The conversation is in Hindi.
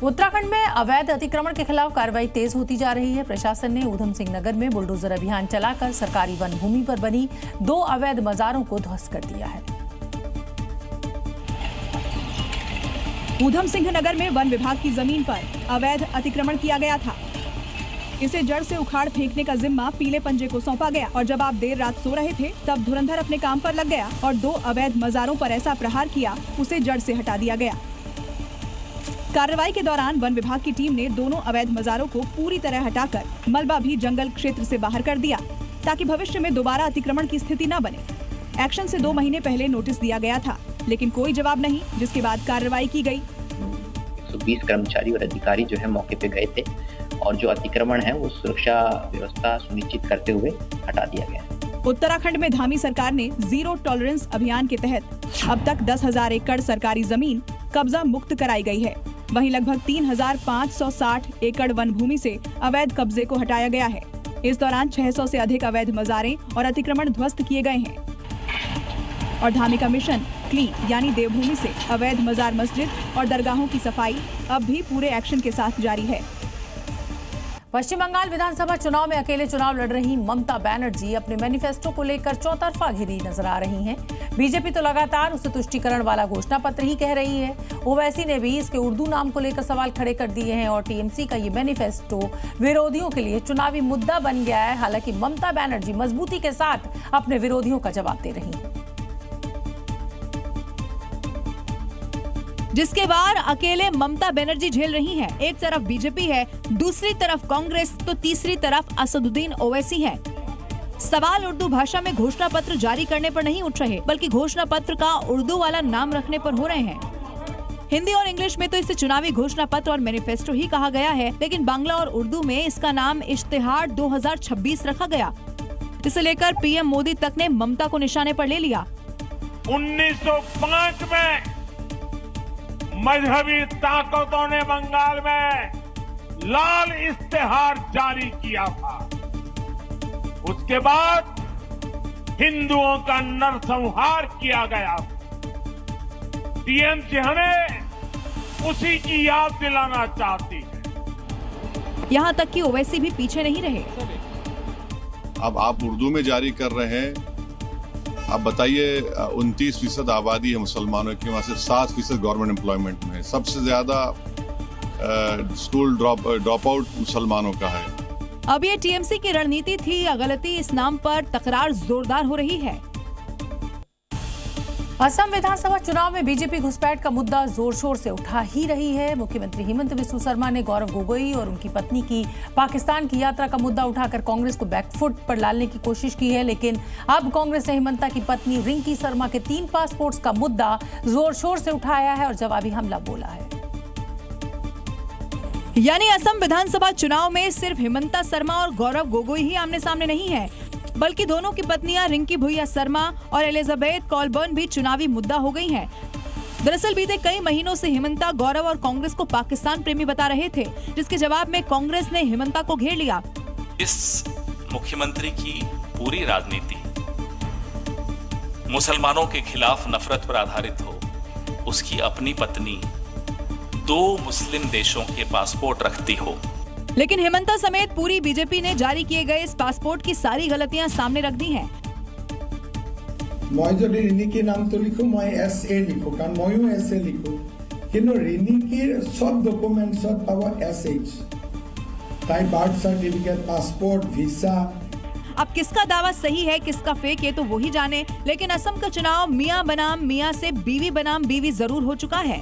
उत्तराखंड में अवैध अतिक्रमण के खिलाफ कार्रवाई तेज होती जा रही है। प्रशासन ने ऊधम सिंह नगर में बुलडोजर अभियान चलाकर सरकारी वन भूमि पर बनी 2 अवैध मजारों को ध्वस्त कर दिया है। ऊधम सिंह नगर में वन विभाग की जमीन पर अवैध अतिक्रमण किया गया था। इसे जड़ से उखाड़ फेंकने का जिम्मा पीले पंजे को सौंपा गया और जब आप देर रात सो रहे थे तब धुरंधर अपने काम पर लग गया और 2 अवैध मजारों पर ऐसा प्रहार किया, उसे जड़ से हटा दिया गया। कार्रवाई के दौरान वन विभाग की टीम ने दोनों अवैध मजारों को पूरी तरह हटाकर मलबा भी जंगल क्षेत्र से बाहर कर दिया ताकि भविष्य में दोबारा अतिक्रमण की स्थिति न बने। एक्शन से 2 महीने पहले नोटिस दिया गया था, लेकिन कोई जवाब नहीं, जिसके बाद कार्रवाई की गई। 120 कर्मचारी और अधिकारी जो है मौके पे गए थे और जो अतिक्रमण है वो सुरक्षा व्यवस्था सुनिश्चित करते हुए हटा दिया गया। उत्तराखंड में धामी सरकार ने जीरो टॉलरेंस अभियान के तहत अब तक 10,000 एकड़ सरकारी जमीन कब्जा मुक्त कराई गई है। वहीं लगभग 3,560 एकड़ वन भूमि से अवैध कब्जे को हटाया गया है। इस दौरान 600 से अधिक अवैध मजारें और अतिक्रमण ध्वस्त किए गए हैं। और धामी का मिशन क्लीन यानी देवभूमि से अवैध मजार मस्जिद और दरगाहों की सफाई अब भी पूरे एक्शन के साथ जारी है। पश्चिम बंगाल विधानसभा चुनाव में अकेले चुनाव लड़ रही ममता बनर्जी अपने मैनिफेस्टो को लेकर चौतरफा घिरी नजर आ रही हैं। बीजेपी तो लगातार उसे तुष्टीकरण वाला घोषणा पत्र ही कह रही है। ओवैसी ने भी इसके उर्दू नाम को लेकर सवाल खड़े कर दिए हैं और टीएमसी का ये मैनिफेस्टो विरोधियों के लिए चुनावी मुद्दा बन गया है। हालांकि ममता बनर्जी मजबूती के साथ अपने विरोधियों का जवाब दे रही हैं। जिसके बाद अकेले ममता बनर्जी झेल रही हैं। एक तरफ बीजेपी है, दूसरी तरफ कांग्रेस, तो तीसरी तरफ असदुद्दीन ओवैसी है। सवाल उर्दू भाषा में घोषणा पत्र जारी करने पर नहीं उठ रहे, बल्कि घोषणा पत्र का उर्दू वाला नाम रखने पर हो रहे हैं। हिंदी और इंग्लिश में तो इसे चुनावी घोषणा पत्र और मैनिफेस्टो ही कहा गया है, लेकिन बांग्ला और उर्दू में इसका नाम इश्तिहार 2026 रखा गया। इसे लेकर पीएम मोदी तक ने ममता को निशाने पर ले लिया। 1905 में मजहबी ताकतों ने बंगाल में लाल इश्तिहार जारी किया था। उसके बाद हिंदुओं का नरसंहार किया गया। टीएमसी हमें उसी की याद दिलाना चाहती है। यहाँ तक कि ओवैसी भी पीछे नहीं रहे। अब आप उर्दू में जारी कर रहे हैं। अब बताइए 29% आबादी है मुसलमानों की, वहाँ सिर्फ 7% गवर्नमेंट एम्प्लॉयमेंट में है। सबसे ज्यादा स्कूल ड्रॉप आउट मुसलमानों का है। अब ये टीएमसी की रणनीति थी या गलती, इस नाम पर तकरार जोरदार हो रही है। असम विधानसभा चुनाव में बीजेपी घुसपैठ का मुद्दा जोर शोर से उठा ही रही है। मुख्यमंत्री हेमंत बिस्वा शर्मा ने गौरव गोगोई और उनकी पत्नी की पाकिस्तान की यात्रा का मुद्दा उठाकर कांग्रेस को बैकफुट पर डालने की कोशिश की है, लेकिन अब कांग्रेस ने हेमंता की पत्नी रिंकी शर्मा के 3 पासपोर्ट्स का मुद्दा जोर शोर से उठाया है और जवाबी हमला बोला है। यानी असम विधानसभा चुनाव में सिर्फ हेमंता शर्मा और गौरव गोगोई ही आमने सामने नहीं है, बल्कि दोनों की पत्नियां रिंकी भुइया शर्मा और एलिजाबेथ कॉलबर्न भी चुनावी मुद्दा हो गई हैं। दरअसल बीते कई महीनों से हेमंता गौरव और कांग्रेस को पाकिस्तान प्रेमी बता रहे थे, जिसके जवाब में कांग्रेस ने हेमंता को घेर लिया। इस मुख्यमंत्री की पूरी राजनीति मुसलमानों के खिलाफ नफरत पर आधारित हो। उसकी अपनी पत्नी 2 मुस्लिम देशों के पासपोर्ट रखती हो। लेकिन हेमंता समेत पूरी बीजेपी ने जारी किए गए इस पासपोर्ट की सारी गलतियां सामने रख दी हैं। मैं যদি ৰিণিকীৰ নামটো লিখো মই SA লিখো, কাৰণ মইও SA লিখো, কিন্তু ৰিণিকীৰ সব ডকুমেন্টছত পাব SH। তাই বাৰ্থ সার্টিফিকেট, পাসপোর্ট, वीसा। अब किसका दावा सही है किसका फेक है तो वो ही जाने, लेकिन असम का चुनाव मियां बनाम मियां से बीवी बनाम बीवी जरूर हो चुका है।